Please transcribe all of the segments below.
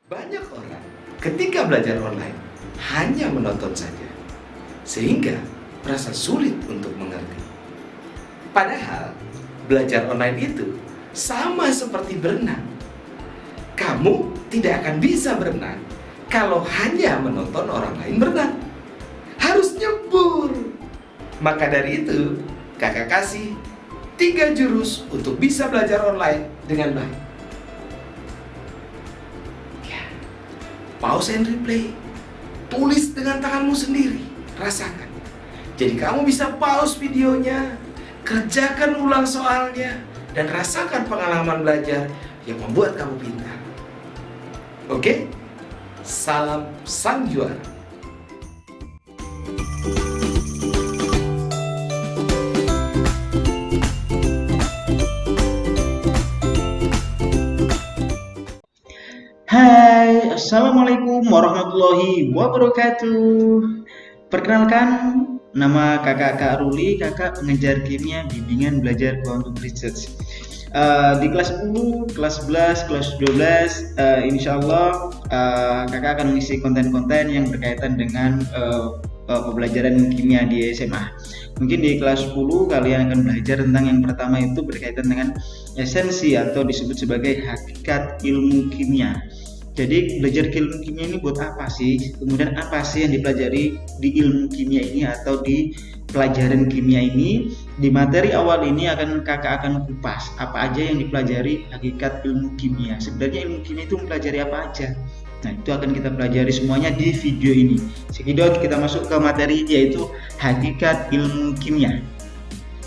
Banyak orang ketika belajar online hanya menonton saja, sehingga merasa sulit untuk mengerti. Padahal belajar online itu sama seperti berenang. Kamu tidak akan bisa berenang kalau hanya menonton orang lain berenang. Harus nyebur. Maka dari itu, kakak kasih 3 jurus untuk bisa belajar online dengan baik. Pause and replay. Tulis dengan tanganmu sendiri. Rasakan. Jadi kamu bisa pause videonya, kerjakan ulang soalnya, dan rasakan pengalaman belajar yang membuat kamu pintar. Oke? Salam sang juara. Hai, Assalamualaikum warahmatullahi wabarakatuh. Perkenalkan, nama kakak Kak Ruli, kakak pengejar kimia bimbingan belajar Quantum Research. Di kelas 10, kelas 11, kelas 12, insya Allah kakak akan mengisi konten-konten yang berkaitan dengan pembelajaran kimia di SMA. Mungkin di kelas 10 kalian akan belajar tentang yang pertama itu berkaitan dengan esensi atau disebut sebagai hakikat ilmu kimia. Jadi belajar ilmu kimia ini buat apa sih? Kemudian apa sih yang dipelajari di ilmu kimia ini atau di pelajaran kimia ini? Di materi awal ini kakak akan kupas apa aja yang dipelajari hakikat ilmu kimia. Sebenarnya ilmu kimia itu mempelajari apa aja? Nah, itu akan kita pelajari semuanya di video ini. Sekilas kita masuk ke materi yaitu hakikat ilmu kimia.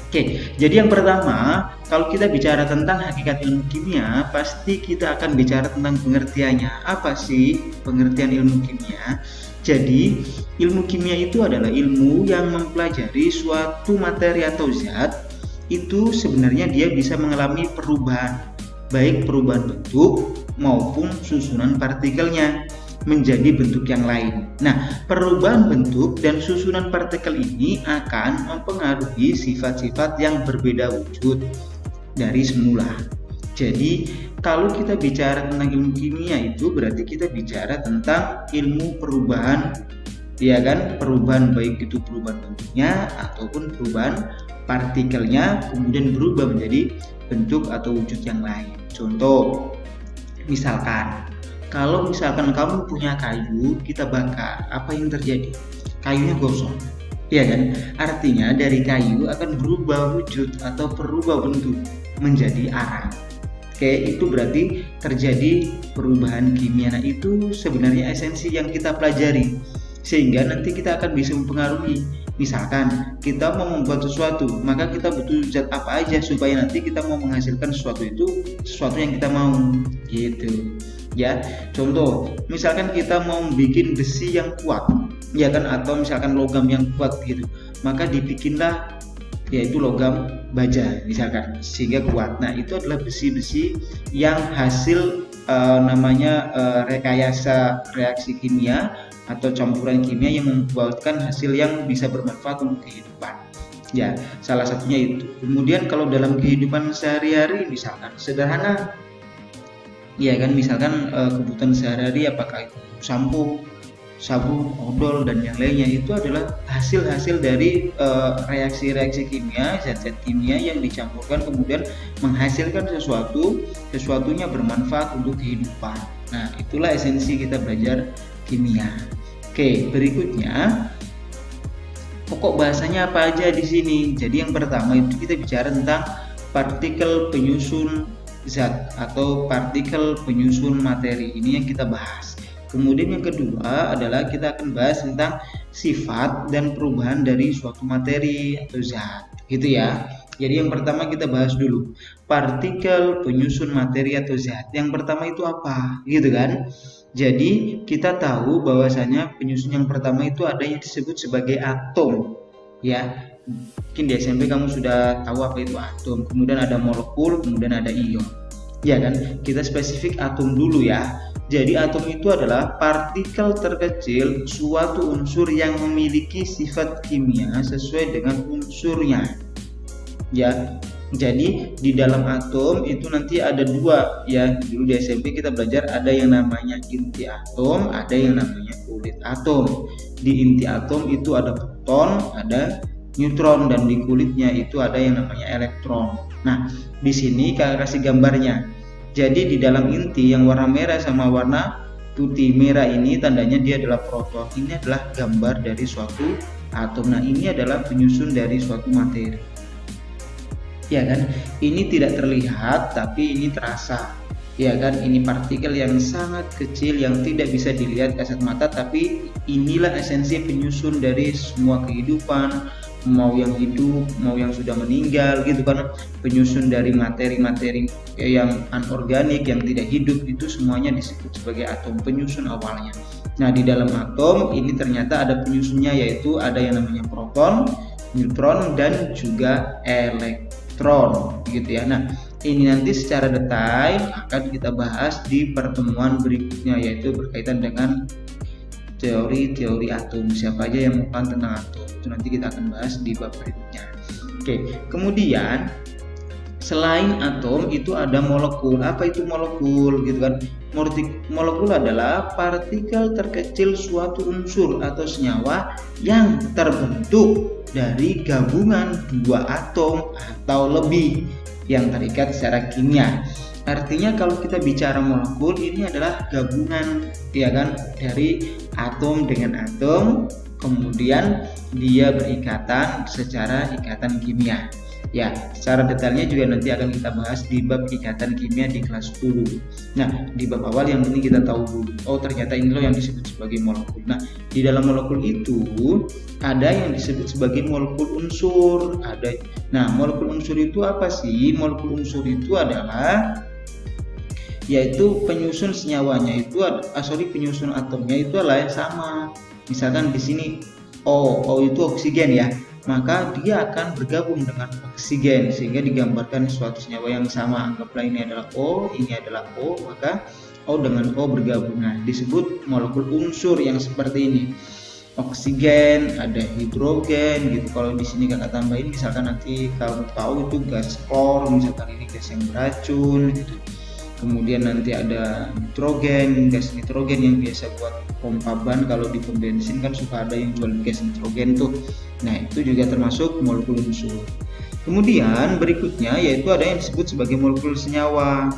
Oke, jadi yang pertama, kalau kita bicara tentang hakikat ilmu kimia, pasti kita akan bicara tentang pengertiannya. Apa sih pengertian ilmu kimia? Jadi, ilmu kimia itu adalah ilmu yang mempelajari suatu materi atau zat, itu sebenarnya dia bisa mengalami perubahan, baik perubahan bentuk maupun susunan partikelnya menjadi bentuk yang lain. Nah, perubahan bentuk dan susunan partikel ini akan mempengaruhi sifat-sifat yang berbeda wujud dari semula. Jadi, kalau kita bicara tentang ilmu kimia itu berarti kita bicara tentang ilmu perubahan, ya kan? Perubahan baik itu perubahan bentuknya ataupun perubahan partikelnya kemudian berubah menjadi bentuk atau wujud yang lain. Contoh, misalkan kalau misalkan kamu punya kayu, kita bakar, apa yang terjadi? Kayunya gosong, ya kan? Artinya dari kayu akan berubah wujud atau berubah bentuk menjadi arang. Oke, itu berarti terjadi perubahan kimia. Nah, itu sebenarnya esensi yang kita pelajari, sehingga nanti kita akan bisa mempengaruhi. Misalkan kita mau membuat sesuatu, maka kita butuh zat apa aja supaya nanti kita mau menghasilkan sesuatu yang kita mau, gitu. Ya, contoh, misalkan kita mau bikin besi yang kuat, ya kan, atau misalkan logam yang kuat gitu, maka dibikinlah yaitu logam baja misalkan sehingga kuat. Nah, itu adalah besi-besi yang hasil rekayasa reaksi kimia atau campuran kimia yang membuatkan hasil yang bisa bermanfaat untuk kehidupan. Ya, salah satunya itu. Kemudian kalau dalam kehidupan sehari-hari misalkan sederhana, ya kan, misalkan kebutuhan sehari-hari apakah itu sampo, sabun, odol dan yang lainnya itu adalah hasil-hasil dari reaksi-reaksi kimia, zat-zat kimia yang dicampurkan kemudian menghasilkan sesuatunya bermanfaat untuk kehidupan. Nah, itulah esensi kita belajar kimia. Oke, berikutnya pokok bahasanya apa aja di sini. Jadi yang pertama itu kita bicara tentang partikel penyusun zat atau partikel penyusun materi. Ini yang kita bahas. Kemudian yang kedua adalah kita akan bahas tentang sifat dan perubahan dari suatu materi atau zat, gitu ya. Jadi yang pertama kita bahas dulu partikel penyusun materi atau zat. Yang pertama itu apa, gitu kan? Jadi kita tahu bahwasanya penyusun yang pertama itu ada yang disebut sebagai atom, ya. Mungkin di SMP kamu sudah tahu apa itu atom. Kemudian ada molekul, kemudian ada ion. Ya kan? Kita spesifik atom dulu ya. Jadi atom itu adalah partikel terkecil suatu unsur yang memiliki sifat kimia sesuai dengan unsurnya. Ya, Jadi di dalam atom itu nanti ada dua ya. Dulu di SMP kita belajar ada yang namanya inti atom, ada yang namanya kulit atom. Di inti atom itu ada proton, ada neutron, dan di kulitnya itu ada yang namanya elektron. Nah, di sini kakak kasih gambarnya. Jadi di dalam inti yang warna merah sama warna putih merah ini tandanya dia adalah proton. Ini adalah gambar dari suatu atom. Nah, ini adalah penyusun dari suatu materi. Ya kan, ini tidak terlihat tapi ini terasa, ya kan, ini partikel yang sangat kecil yang tidak bisa dilihat kasat mata, tapi inilah esensi penyusun dari semua kehidupan, mau yang hidup mau yang sudah meninggal gitu kan. Penyusun dari materi-materi yang anorganik yang tidak hidup itu semuanya disebut sebagai atom, penyusun awalnya. Nah, di dalam atom ini ternyata ada penyusunnya, yaitu ada yang namanya proton, neutron, dan juga elektron gitu ya. Nah, ini nanti secara detail akan kita bahas di pertemuan berikutnya, yaitu berkaitan dengan teori-teori atom. Siapa aja yang mau tentang atom itu nanti kita akan bahas di bab berikutnya. Oke, kemudian selain atom itu ada molekul. Apa itu molekul gitu kan? Molekul adalah partikel terkecil suatu unsur atau senyawa yang terbentuk dari gabungan dua atom atau lebih yang terikat secara kimia. Artinya kalau kita bicara molekul, ini adalah gabungan, ya kan, dari atom dengan atom, kemudian dia berikatan secara ikatan kimia. Ya, secara detailnya juga nanti akan kita bahas di bab ikatan kimia di kelas 10. Nah, di bab awal yang penting kita tahu dulu, oh ternyata ini loh yang disebut sebagai molekul. Nah, di dalam molekul itu ada yang disebut sebagai molekul unsur. Nah, molekul unsur itu apa sih? Molekul unsur itu adalah yaitu penyusun senyawanya itu penyusun atomnya itu adalah yang sama. Misalkan di sini O itu oksigen ya, maka dia akan bergabung dengan oksigen sehingga digambarkan suatu senyawa yang sama. Anggaplah ini adalah O, ini adalah O, maka O dengan O bergabung. Nah, disebut molekul unsur yang seperti ini. Oksigen, ada hidrogen gitu. Kalau di sini kakak tambahin, misalkan nanti kamu tahu itu gas klor, misalkan ini gas yang beracun gitu. Kemudian nanti ada nitrogen, gas nitrogen yang biasa buat pompa ban. Kalau di pom bensin kan suka ada yang jual gas nitrogen tuh. Nah, itu juga termasuk molekul unsur. Kemudian berikutnya yaitu ada yang disebut sebagai molekul senyawa.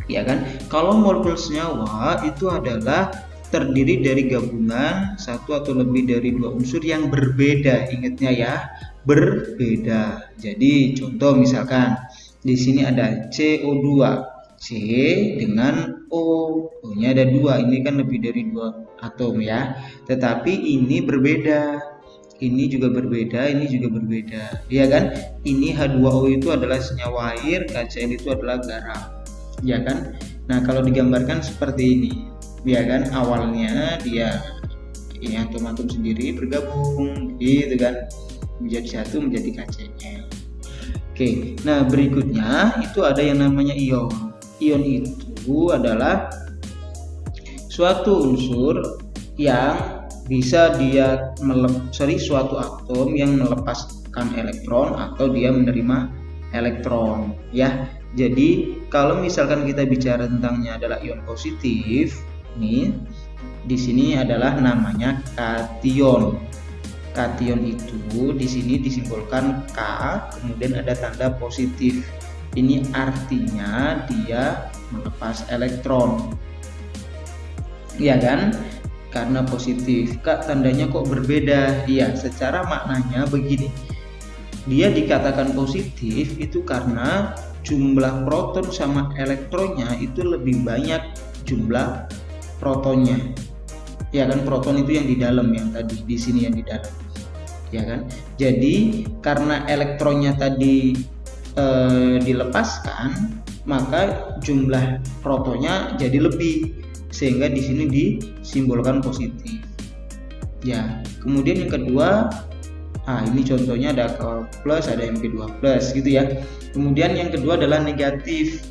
Ya kan? Kalau molekul senyawa itu adalah terdiri dari gabungan satu atau lebih dari dua unsur yang berbeda. Ingatnya ya, berbeda. Jadi contoh misalkan di sini ada CO2. C dengan O-nya ada dua, ini kan lebih dari dua atom ya. Tetapi ini berbeda, ini juga berbeda, ini juga berbeda, ya kan? Ini H2O itu adalah senyawa air, KCl itu adalah garam, ya kan? Nah, kalau digambarkan seperti ini, ya kan? Awalnya dia ini atom-atom sendiri bergabung, gitu kan? Menjadi satu, menjadi KCl. Oke, nah berikutnya itu ada yang namanya ion. Ion itu adalah suatu unsur yang bisa dia suatu atom yang melepaskan elektron atau dia menerima elektron ya. Jadi kalau misalkan kita bicara tentangnya adalah ion positif, nih di sini adalah namanya kation. Kation itu di sini disimbolkan K, kemudian ada tanda positif. Ini artinya dia melepas elektron, ya kan? Karena positif. Kak, tandanya kok berbeda? Iya, secara maknanya begini. Dia dikatakan positif itu karena jumlah proton sama elektronnya itu lebih banyak jumlah protonnya. Ya kan, proton itu yang di dalam, yang tadi di sini yang di dalam. Ya kan? Jadi karena elektronnya tadi dilepaskan, maka jumlah protonnya jadi lebih, sehingga di sini disimbolkan positif. Ya, kemudian yang kedua, ini contohnya ada K plus, ada Mg2 plus gitu ya. Kemudian yang kedua adalah negatif.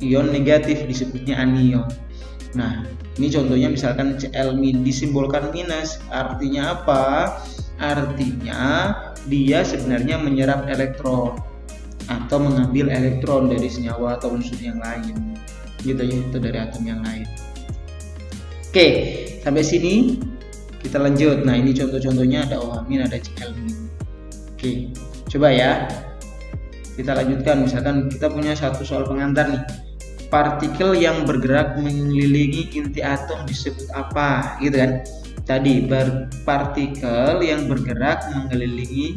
Ion negatif disebutnya anion. Nah, ini contohnya misalkan Cl- disimbolkan minus. Artinya apa? Artinya dia sebenarnya menyerap elektron. atau mengambil elektron dari senyawa atau unsur yang lain gitu ya, itu dari atom yang lain. Oke, sampai sini kita lanjut. Nah, ini contoh-contohnya ada OH-, ada Cl-. Oke, coba ya kita lanjutkan. Misalkan kita punya satu soal pengantar nih, partikel yang bergerak mengelilingi inti atom disebut apa, gitu kan. Tadi partikel yang bergerak mengelilingi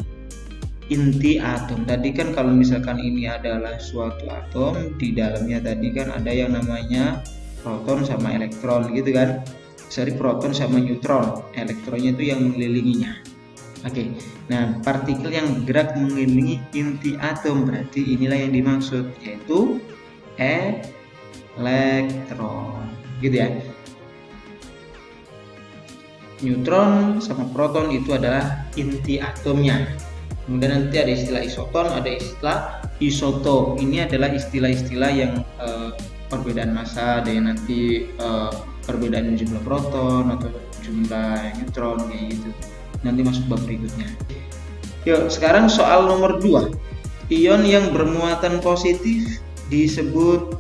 inti atom. Tadi kan kalau misalkan ini adalah suatu atom, di dalamnya tadi kan ada yang namanya proton sama elektron gitu kan. Sorry, proton sama neutron, elektronnya itu yang mengelilinginya. Oke, nah partikel yang bergerak mengelilingi inti atom berarti inilah yang dimaksud, yaitu elektron gitu ya. Neutron sama proton itu adalah inti atomnya. Kemudian nanti ada istilah isoton, ada istilah isotop. Ini adalah istilah-istilah yang perbedaan massa, ada yang nanti perbedaan jumlah proton atau jumlah neutron kayak gitu. Nanti masuk bab berikutnya. Yuk, sekarang soal nomor 2. Ion yang bermuatan positif disebut,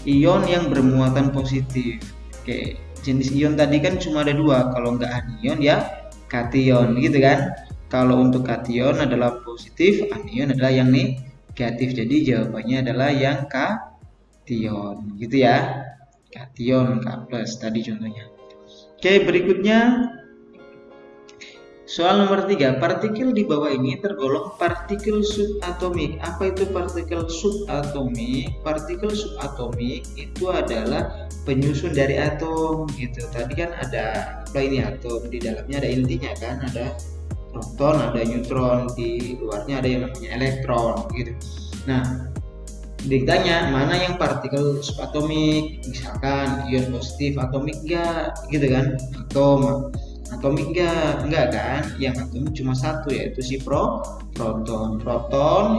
ion yang bermuatan positif. Oke, jenis ion tadi kan cuma ada 2, kalau nggak anion ya kation gitu kan. Kalau untuk kation adalah positif, anion adalah yang negatif. Jadi jawabannya adalah yang kation gitu ya. Kation K+ tadi contohnya. Oke, berikutnya soal nomor 3. Partikel di bawah ini tergolong partikel subatomik. Apa itu partikel subatomik? Partikel subatomik itu adalah penyusun dari atom gitu. Tadi kan ada ini atom, di dalamnya ada intinya kan, ada proton, ada neutron, di luarnya ada yang namanya elektron gitu. Nah, ditanya mana yang partikel subatomik, misalkan ion positif atomik enggak gitu kan, atomik enggak kan, yang atomik cuma satu, yaitu si proton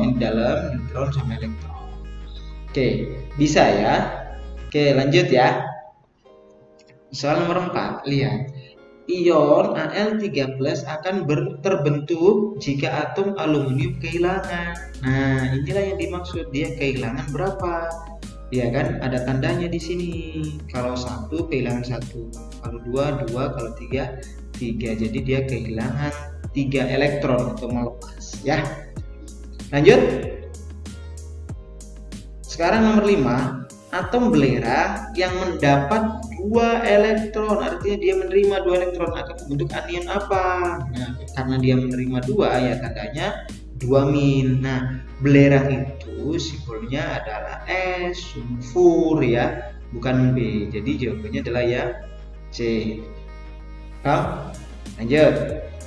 yang di dalam, neutron sama elektron. Oke, bisa ya. Oke, lanjut ya. Soal nomor 4, lihat. Ion Al3+ akan terbentuk jika atom aluminium kehilangan. Nah, inilah yang dimaksud, dia kehilangan berapa? Ya kan, ada tandanya di sini. Kalau 1 kehilangan 1, kalau 2 2, kalau 3 3. Jadi dia kehilangan 3 elektron atau melepas ya. Lanjut. Sekarang nomor 5. Atom belerang yang mendapat 2 elektron, artinya dia menerima 2 elektron, akan membentuk anion apa? Nah, karena dia menerima 2 ya tandanya 2-. Nah, belerang itu simbolnya adalah S, sulfur ya, bukan B. Jadi jawabannya adalah ya C. Paham? Lanjut.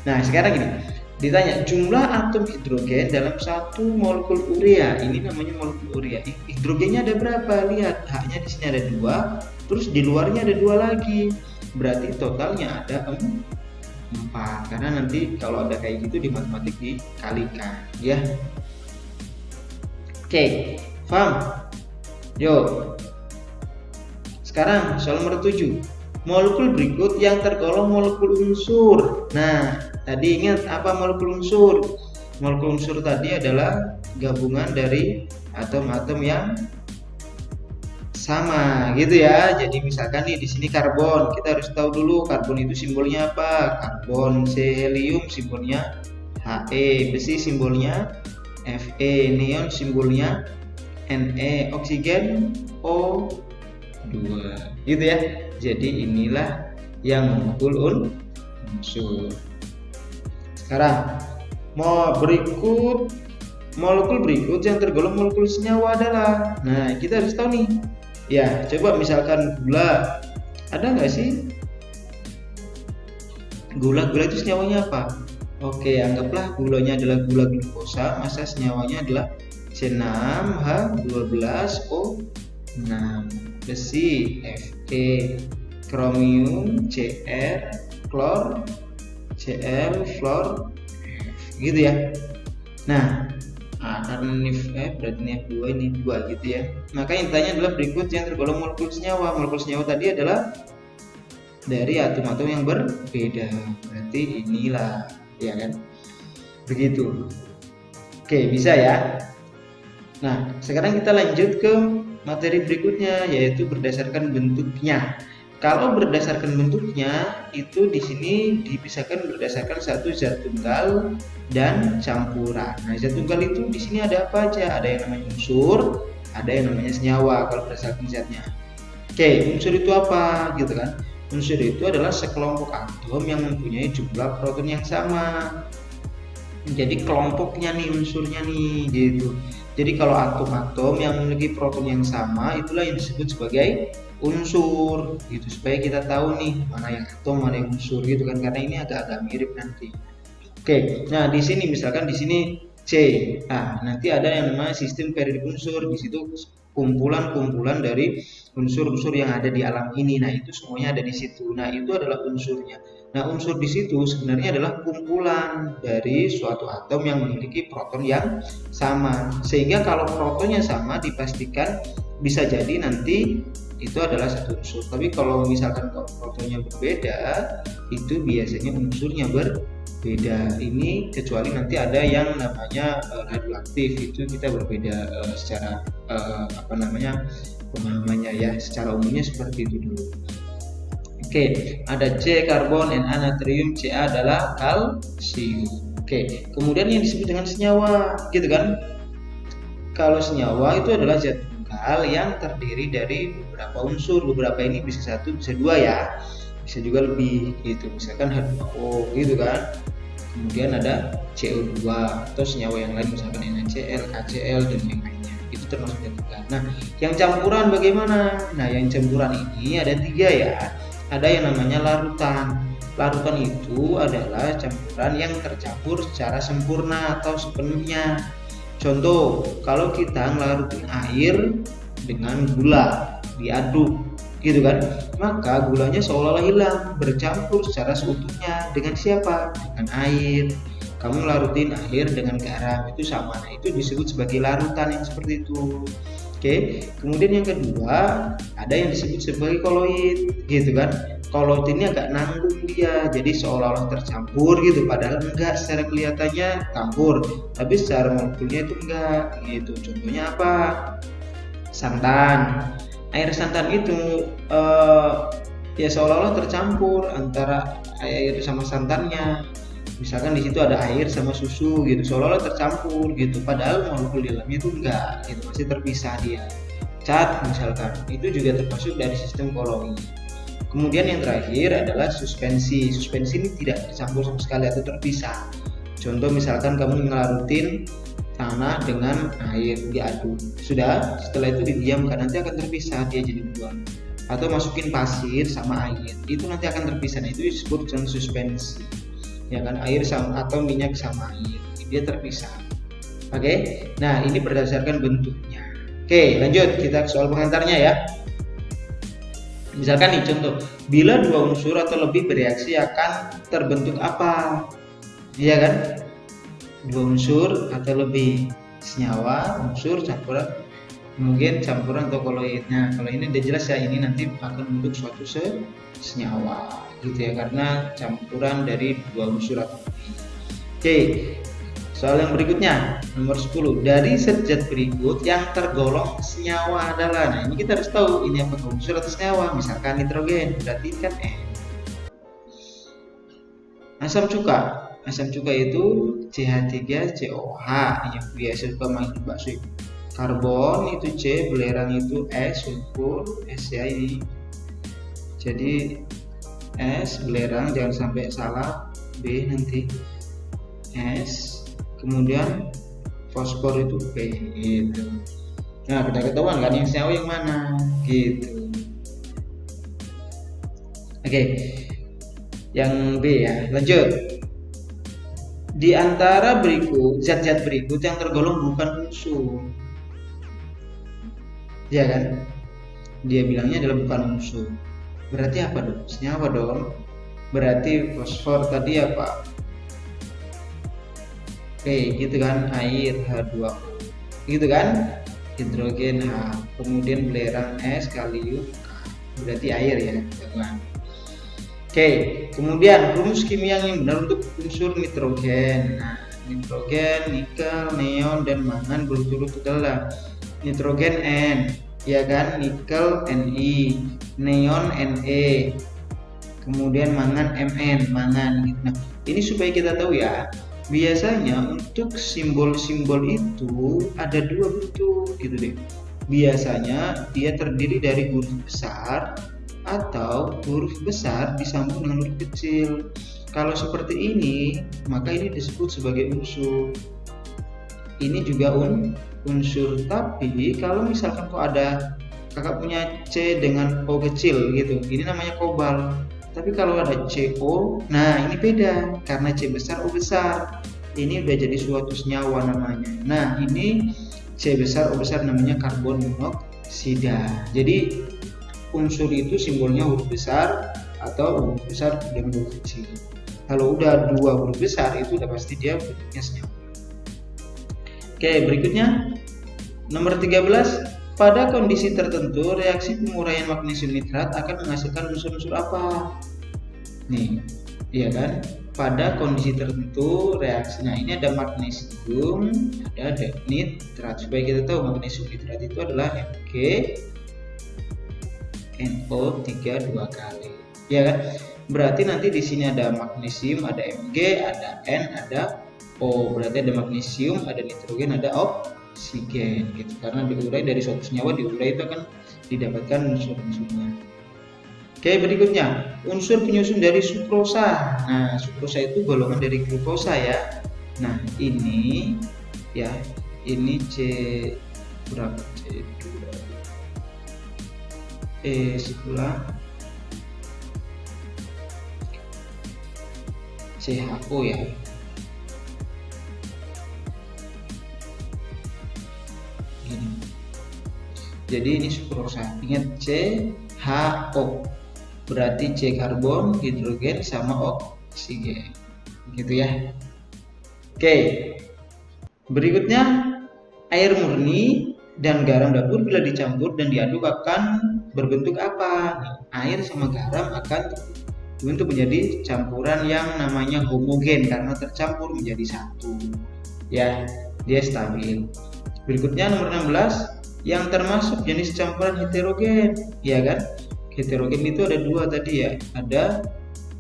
Nah, sekarang gini. Ditanya jumlah atom hidrogen dalam 1 molekul urea. Ini namanya molekul urea. Hidrogennya ada berapa? Lihat, H-nya di sini ada 2, terus di luarnya ada 2 lagi. Berarti totalnya ada 4. Karena nanti kalau ada kayak gitu di matematik dikalikan, ya. Oke, paham? Yuk. Sekarang soal nomor 7. Molekul berikut yang tergolong molekul unsur. Nah, tadi ingat apa molekul unsur? Molekul unsur tadi adalah gabungan dari atom-atom yang sama gitu ya. Jadi misalkan nih di sini karbon, kita harus tahu dulu karbon itu simbolnya apa. Karbon, helium simbolnya He, besi simbolnya Fe, neon simbolnya Ne, oksigen O2 gitu ya. Jadi inilah yang molekul unsur. Sekarang molekul berikut yang tergolong molekul senyawa adalah, nah kita harus tahu nih ya. Coba misalkan gula, ada nggak sih gula itu senyawanya apa? Oke, anggaplah gulanya adalah gula glukosa, masa senyawanya adalah C6H12O6, besi Fe, kromium Cr, klor Cl, fluor F gitu ya. Nah, karena ini F berarti ini F2, ini 2 gitu ya. Maka yang ditanya adalah berikut yang tergolong molekul senyawa. Molekul senyawa tadi adalah dari atom-atom yang berbeda. Berarti inilah, ya kan? Begitu. Oke, bisa ya. Nah, sekarang kita lanjut ke materi berikutnya, yaitu berdasarkan bentuknya. Kalau berdasarkan bentuknya, itu di sini dipisahkan berdasarkan satu zat tunggal dan campuran. Nah, zat tunggal itu di sini ada apa aja? Ada yang namanya unsur, ada yang namanya senyawa kalau berdasarkan zatnya. Oke, unsur itu apa gitu kan? Unsur itu adalah sekelompok atom yang mempunyai jumlah proton yang sama. Jadi kelompoknya nih, unsurnya nih gitu. Jadi kalau atom-atom yang memiliki proton yang sama, itulah yang disebut sebagai unsur gitu, supaya kita tahu nih mana yang atom mana yang unsur gitu kan, karena ini agak-agak mirip nanti. Oke, nah di sini misalkan di sini C. Nah, nanti ada yang namanya sistem periodik unsur. Di situ kumpulan-kumpulan dari unsur-unsur yang ada di alam ini. Nah, itu semuanya ada di situ. Nah, itu adalah unsurnya. Nah, unsur di situ sebenarnya adalah kumpulan dari suatu atom yang memiliki proton yang sama. Sehingga kalau protonnya sama dipastikan bisa jadi nanti itu adalah satu unsur. Tapi kalau misalkan protonnya berbeda, itu biasanya unsurnya berbeda. Ini kecuali nanti ada yang namanya radioaktif, itu kita berbeda secara apa namanya pemahamannya ya. Secara umumnya seperti itu dulu. Oke, ada C karbon, Na natrium, Ca adalah kalsium. Oke, kemudian yang disebut dengan senyawa, gitu kan? Kalau senyawa itu adalah zat tunggal yang terdiri dari beberapa unsur. Beberapa ini bisa satu, bisa dua ya, bisa juga lebih gitu. Misalkan H2O, gitu kan? Kemudian ada CO2 atau senyawa yang lain, misalkan NaCl, KCl dan yang lainnya. Itu termasuk zat tunggal. Nah, yang campuran bagaimana? Nah, yang campuran ini ada 3 ya. Ada yang namanya larutan. Larutan itu adalah campuran yang tercampur secara sempurna atau sepenuhnya. Contoh, kalau kita ngelarutin air dengan gula diaduk gitu kan, maka gulanya seolah-olah hilang, bercampur secara seutuhnya dengan siapa? Dengan air. Kamu larutin air dengan garam, itu sama. Nah, itu disebut sebagai larutan yang seperti itu. Oke, kemudian yang kedua ada yang disebut sebagai koloid, gitu kan? Koloid ini agak nanggung dia, jadi seolah-olah tercampur gitu, padahal enggak, secara kelihatannya campur, tapi secara molekulnya itu enggak, gitu. Contohnya apa? Santan. Air santan itu ya seolah-olah tercampur antara air sama santannya. Misalkan di situ ada air sama susu gitu, seolah-olah tercampur gitu, padahal molekul di dalamnya itu enggak gitu, masih terpisah dia. Cat misalkan, itu juga termasuk dari sistem koloid. Kemudian yang terakhir adalah suspensi. Suspensi ini tidak tercampur sama sekali atau terpisah. Contoh misalkan kamu ngelarutin tanah dengan air diaduk, sudah, setelah itu didiamkan, nanti akan terpisah, dia jadi dua. Atau masukin pasir sama air, itu nanti akan terpisah. Nah, itu disebut dengan suspensi. Ya kan, air sama atau minyak sama air, dia terpisah. Oke, nah ini berdasarkan bentuknya. Oke, lanjut kita ke soal pengantarnya ya. Misalkan nih contoh, bila dua unsur atau lebih bereaksi akan terbentuk apa? Iya kan? Dua unsur atau lebih, senyawa, unsur, campuran, kemudian campuran atau koloid. Nah, kalau ini udah jelas ya, ini nanti akan membentuk suatu senyawa gitu ya, karena campuran dari dua unsur atau lebih. Oke, soal yang berikutnya nomor 10. Dari zat berikut yang tergolong senyawa adalah, nah ini kita harus tahu ini apakah unsur atau senyawa. Misalkan nitrogen, berarti kan asam cuka. Asam cuka itu CH3COH yang biasa juga manggil bakso. Karbon itu C, belerang itu S, sulfur S ya ini. Jadi S, belerang, jangan sampai salah, B nanti S, kemudian fosfor itu P gitu. Nah, kita ketahuan kan yang senyawa yang mana gitu. Oke, yang B ya, lanjut. Di antara berikut zat-zat berikut yang tergolong bukan unsur, ya kan? Dia bilangnya adalah bukan unsur. Berarti apa dong? Senyawa dong. Berarti fosfor tadi apa? Oke, gitu kan, air H2O. Gitu kan? Hidrogen H. Kemudian belerang S, kalium K. Berarti air ya, teman. Oke, kemudian rumus kimia yang benar untuk unsur nitrogen. Nah, nitrogen, nikel, neon, dan mangan berturut-turut adalah nitrogen N, ya kan, nikel Ni, neon Ne, kemudian mangan Mn, mangan. Nah, ini supaya kita tahu ya, biasanya untuk simbol-simbol itu ada dua bentuk gitu deh. Biasanya dia terdiri dari huruf besar atau huruf besar disambung dengan huruf kecil. Kalau seperti ini, maka ini disebut sebagai unsur. Ini juga unsur. Tapi kalau misalkan kok ada kakak punya C dengan O kecil gitu, ini namanya kobalt. Tapi kalau ada CO, nah ini beda karena C besar O besar. Ini udah jadi suatu senyawa namanya. Nah, ini C besar O besar namanya karbon monoksida. Jadi unsur itu simbolnya huruf besar atau huruf besar dan huruf kecil. Kalau udah dua huruf besar itu udah pasti dia bentuknya senyawa. Oke, berikutnya nomor 13. Pada kondisi tertentu, reaksi penguraian magnesium nitrat akan menghasilkan unsur-unsur apa? Nih, iya kan? Pada kondisi tertentu, reaksinya ini ada magnesium, ada nitrat. Supaya kita tahu magnesium nitrat itu adalah MgNO3 2 kali. Ya kan? Berarti nanti di sini ada magnesium, ada Mg, ada N, ada O. Berarti ada magnesium, ada nitrogen, ada oksigen gitu. Karena diurai dari suatu senyawa, diurai itu akan didapatkan unsur-unsurnya. Oke, berikutnya unsur penyusun dari sukrosa. Nah, sukrosa itu golongan dari glukosa ya. Nah, ini ya, ini C berapa? C2 sebelah CHO ya. Jadi ini sukrosa. Ingat CHO. Berarti C karbon, hidrogen sama oksigen. Gitu ya. Oke. Berikutnya air murni dan garam dapur bila dicampur dan diaduk akan berbentuk apa? Air sama garam akan berbentuk menjadi campuran yang namanya homogen karena tercampur menjadi satu. Ya, dia stabil. Berikutnya nomor 16 yang termasuk jenis campuran heterogen, ya kan? Heterogen itu ada dua tadi ya, ada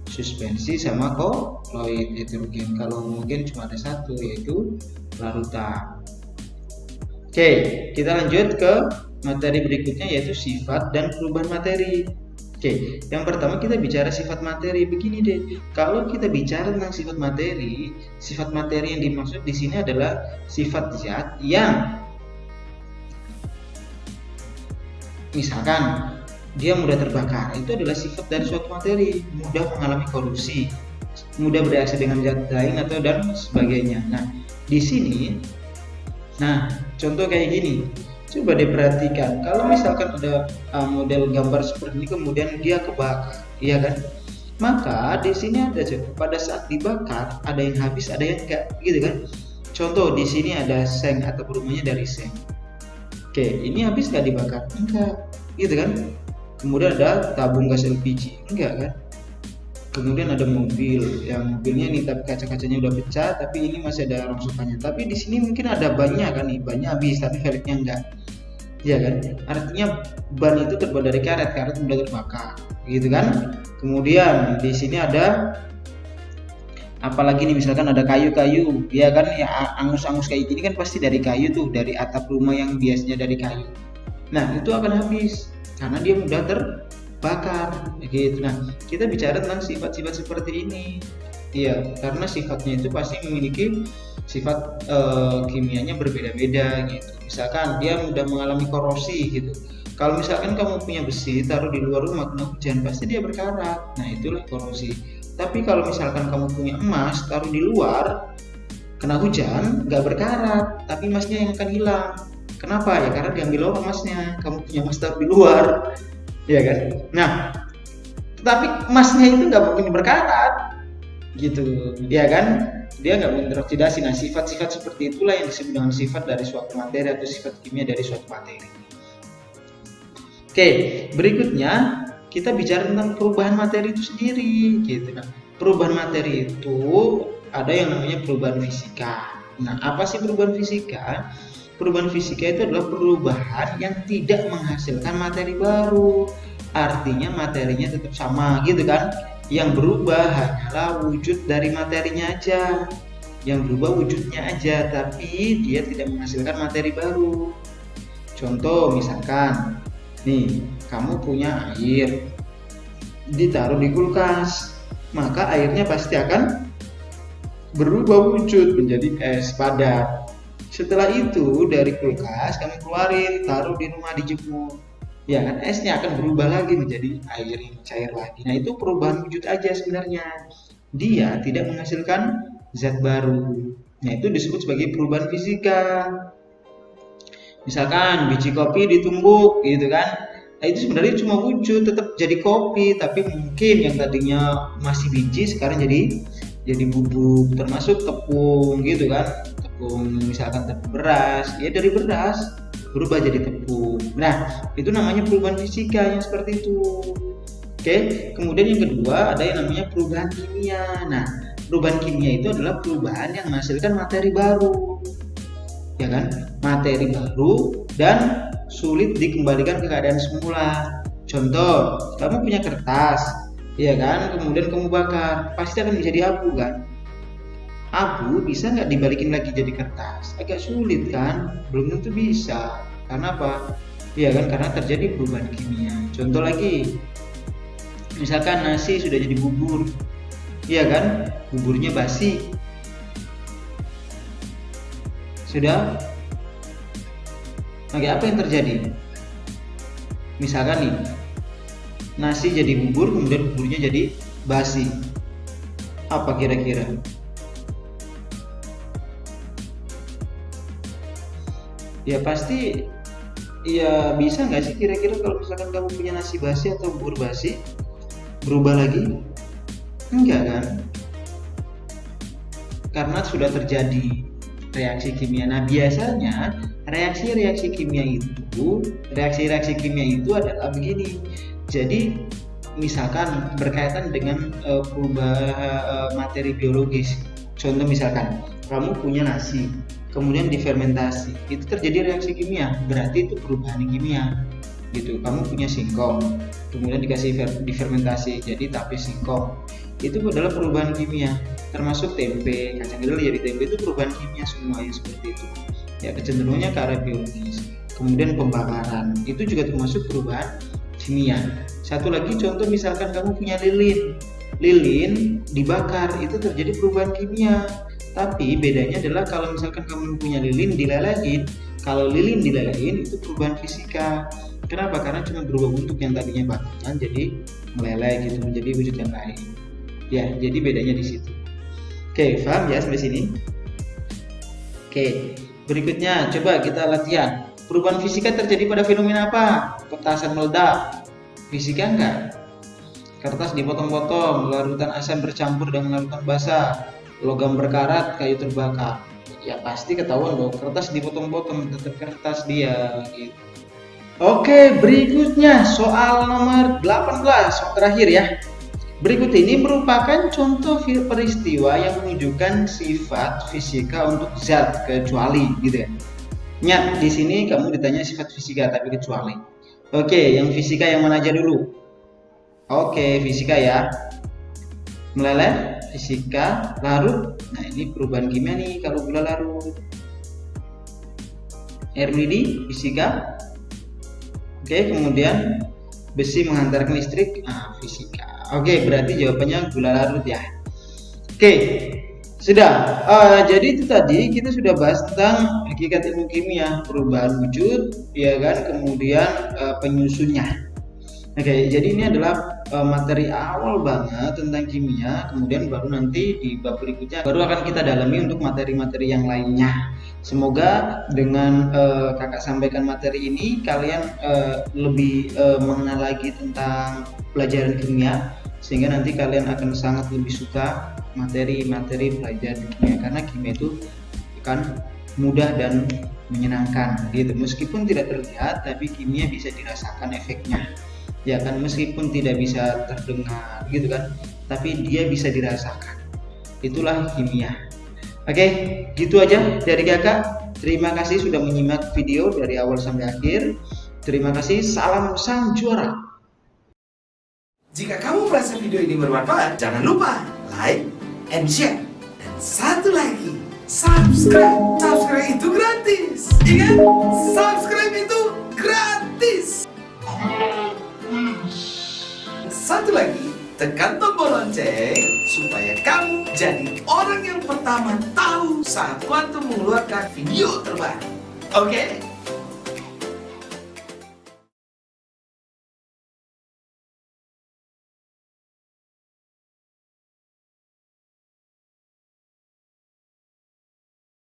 suspensi sama koloid heterogen. Kalau homogen cuma ada satu, yaitu larutan. Oke, kita lanjut ke materi berikutnya, yaitu sifat dan perubahan materi. Oke, yang pertama kita bicara sifat materi. Begini deh, kalau kita bicara tentang sifat materi yang dimaksud di sini adalah sifat zat yang misalkan dia mudah terbakar, itu adalah sifat dari suatu materi, mudah mengalami korosi, mudah bereaksi dengan zat lain atau dan sebagainya. Nah, di sini, nah contoh kayak gini, coba diperhatikan. Kalau misalkan ada model gambar seperti ini, kemudian dia kebakar, iya kan? Maka di sini ada pada saat dibakar ada yang habis, ada yang enggak, gitu kan? Contoh di sini ada seng atau rumahnya dari seng. Oke, ini habis nggak dibakar? Enggak, gitu kan? Kemudian ada tabung gas LPG, enggak kan? Kemudian ada mobil, yang mobilnya nih tapi kaca-kacanya udah pecah, tapi ini masih ada rongsokannya. Tapi di sini mungkin ada bannya kan nih, bannya habis tapi velgnya enggak, ya kan? Artinya ban itu terbuat dari karet mudah terbakar, gitu kan? Kemudian di sini ada apalagi nih, misalkan ada kayu-kayu, ya kan? Ya angus-angus kayak gini kan pasti dari kayu tuh, dari atap rumah yang biasanya dari kayu. Nah, itu akan habis karena dia mudah terbakar gitu. Nah, kita bicara tentang sifat-sifat seperti ini. Iya, karena sifatnya itu pasti memiliki sifat kimianya berbeda-beda gitu. Misalkan dia mudah mengalami korosi gitu. Kalau misalkan kamu punya besi taruh di luar rumah kena hujan, pasti dia berkarat. Nah, itulah korosi. Tapi kalau misalkan kamu punya emas taruh di luar kena hujan, nggak berkarat, tapi emasnya yang akan hilang. Kenapa? Ya karena diambil orang emasnya. Kamu punya emas taruh di luar, ya kan? Nah, tetapi emasnya itu nggak mungkin berkarat, gitu, ya kan? Dia nggak mungkin teroksidasi. Nah, sifat-sifat seperti itulah yang disebut dengan sifat dari suatu materi atau sifat kimia dari suatu materi. Oke, berikutnya kita bicara tentang perubahan materi itu sendiri, gitu kan? Perubahan materi itu ada yang namanya perubahan fisika. Nah, apa sih perubahan fisika? Perubahan fisika itu adalah perubahan yang tidak menghasilkan materi baru. Artinya materinya tetap sama gitu kan. Yang berubah hanyalah wujud dari materinya aja. Yang berubah wujudnya aja, tapi dia tidak menghasilkan materi baru. Contoh misalkan, nih, kamu punya air, ditaruh di kulkas, maka airnya pasti akan berubah wujud menjadi es padat. Setelah itu dari kulkas kamu keluarin, taruh di rumah dijemur. Ya kan, esnya akan berubah lagi menjadi air yang cair lagi. Nah, itu perubahan wujud aja sebenarnya. Dia tidak menghasilkan zat baru. Nah, itu disebut sebagai perubahan fisika. Misalkan biji kopi ditumbuk gitu kan. Nah, itu sebenarnya cuma wujud, tetap jadi kopi, tapi mungkin yang tadinya masih biji sekarang jadi bubuk, termasuk tepung gitu kan. Tepung, misalkan tepung beras, ya dari beras berubah jadi tepung. Nah, itu namanya perubahan fisika yang seperti itu. Oke, kemudian yang kedua ada yang namanya perubahan kimia. Nah, perubahan kimia itu adalah perubahan yang menghasilkan materi baru, ya kan? Materi baru dan sulit dikembalikan ke keadaan semula. Contoh, kamu punya kertas, ya kan? Kemudian kamu bakar, pasti akan menjadi abu kan? Abu bisa nggak dibalikin lagi jadi kertas? Agak sulit kan? Belum tentu bisa. Karena apa? Ya kan, karena terjadi perubahan kimia. Contoh lagi, misalkan nasi sudah jadi bubur, ya kan? Buburnya basi, sudah. Oke, apa yang terjadi? Misalkan nih, nasi jadi bubur, kemudian buburnya jadi basi. Apa kira-kira? Ya pasti, ya bisa nggak sih kira-kira kalau misalkan kamu punya nasi basi atau bubur basi berubah lagi? Enggak kan? Karena sudah terjadi reaksi kimia. Nah, biasanya reaksi-reaksi kimia itu adalah begini. Jadi misalkan berkaitan dengan perubahan materi biologis. Contoh misalkan kamu punya nasi, kemudian difermentasi, itu terjadi reaksi kimia, berarti itu perubahan kimia gitu. Kamu punya singkong, kemudian dikasih difermentasi jadi tape singkong, itu adalah perubahan kimia. Termasuk tempe, kacang kedelai jadi tempe, itu perubahan kimia semua yang seperti itu ya, kecenderungannya ke arah biologis. Kemudian pembakaran itu juga termasuk perubahan kimia. Satu lagi contoh, misalkan kamu punya lilin dibakar, itu terjadi perubahan kimia. Tapi bedanya adalah kalau misalkan kamu punya lilin dilelehin, kalau lilin dilelehin itu perubahan fisika. Kenapa? Karena cuma berubah bentuk, yang tadinya batuan jadi meleleh gitu, menjadi wujud yang lain. Ya, jadi bedanya di situ. Oke, paham ya sampai sini? Oke, berikutnya coba kita latihan. Perubahan fisika terjadi pada fenomena apa? Petasan meledak. Fisika enggak? Kertas dipotong-potong, larutan asam bercampur dengan larutan basah, logam berkarat, kayu terbakar. Ya pasti ketahuan dong, kertas dipotong-potong, tetap kertas dia gitu. Oke, berikutnya soal nomor 18, soal terakhir ya. Berikut ini merupakan contoh peristiwa yang menunjukkan sifat fisika untuk zat kecuali gitu ya. Ingat, di sini kamu ditanya sifat fisika tapi kecuali. Oke, yang fisika yang mana aja dulu? Oke, fisika ya. Meleleh, fisika, larut. Nah, ini perubahan kimia nih kalau gula larut. Air mendidih, fisika. Oke, kemudian besi menghantarkan listrik, fisika. Oke, berarti jawabannya gula larut ya. Oke, sudah. Jadi itu tadi kita sudah bahas tentang hakikat ilmu kimia, perubahan wujud, ya kan, kemudian penyusunnya. Oke, jadi ini adalah materi awal banget tentang kimia. Kemudian baru nanti di bab berikutnya baru akan kita dalami untuk materi-materi yang lainnya. Semoga dengan kakak sampaikan materi ini kalian lebih mengenal lagi tentang pelajaran kimia, sehingga nanti kalian akan sangat lebih suka materi-materi pelajaran kimia, karena kimia itu kan mudah dan menyenangkan gitu. Meskipun tidak terlihat, tapi kimia bisa dirasakan efeknya. Ya kan, meskipun tidak bisa terdengar gitu kan, tapi dia bisa dirasakan. itulah kimia. Oke, gitu aja dari kakak. Terima kasih sudah menyimak video dari awal sampai akhir. Terima kasih, salam sang juara. Jika kamu merasa video ini bermanfaat, jangan lupa like and share. Dan satu lagi, subscribe. Subscribe itu gratis. Ingat, subscribe itu gratis. Satu lagi, tekan tombol lonceng supaya kamu jadi orang yang pertama tahu saat Quantum mengeluarkan video terbaru. Oke?